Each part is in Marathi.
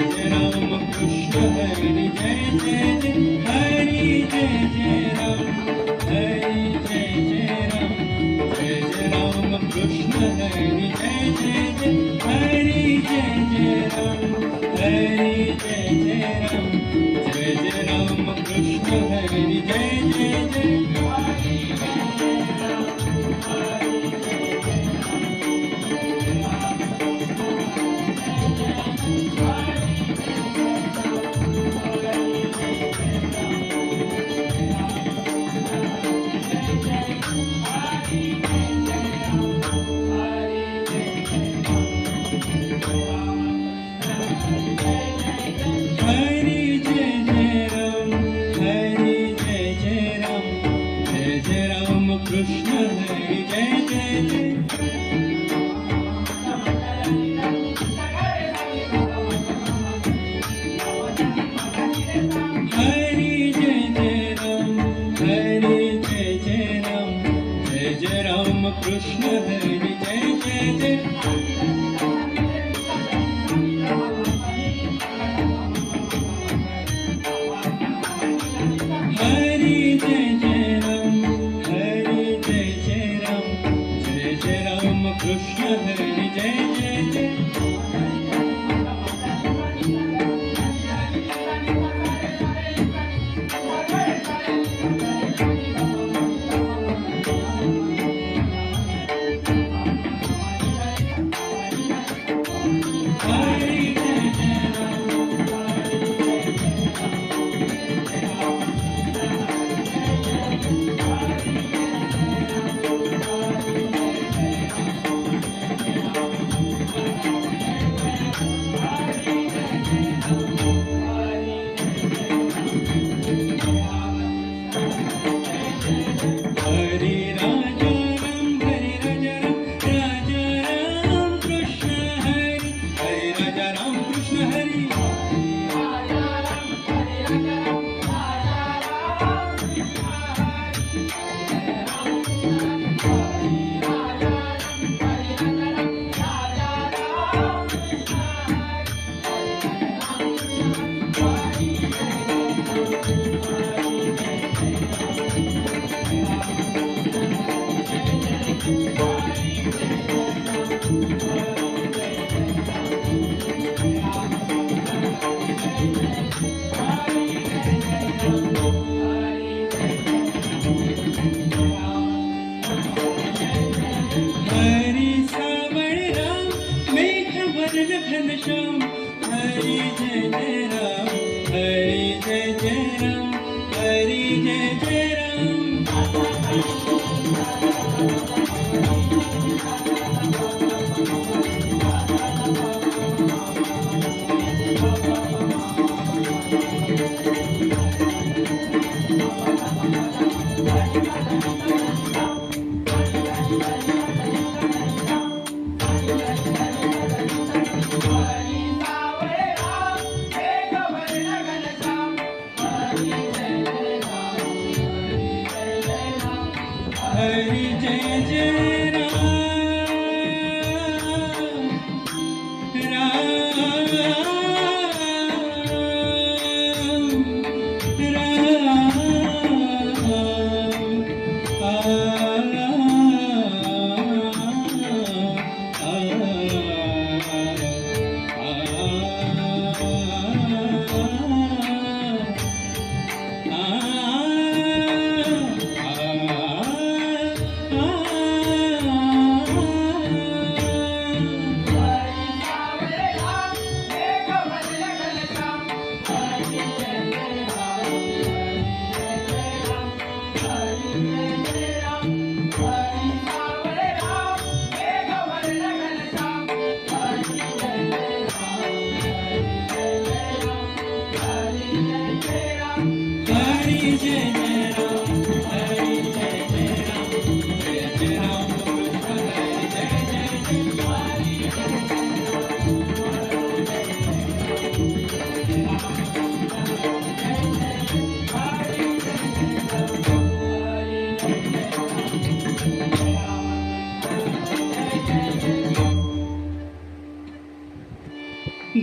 जय राम कृष्ण हरि जय जय जय हरि जय जय राम हरि जय जय राम जय जय राम कृष्ण हरि जय जय जय हरि जय जय राम हरि जय जय राम जय जय राम कृष्ण हरि जय जय जय कृष्ण हरि जय जय जय हरि जय जय राम हरि जय जय राम जय जय राम कृष्ण हरि जय जय जय हरि जय जय राम हरि जय जय राम जय जय राम कृष्ण हरि जय जय जय घनश्याम हरि जय जय राम हरि जय जय राम हरि जय जय राम हरि जय जय राम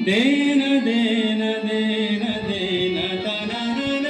देन देन देन देन तननन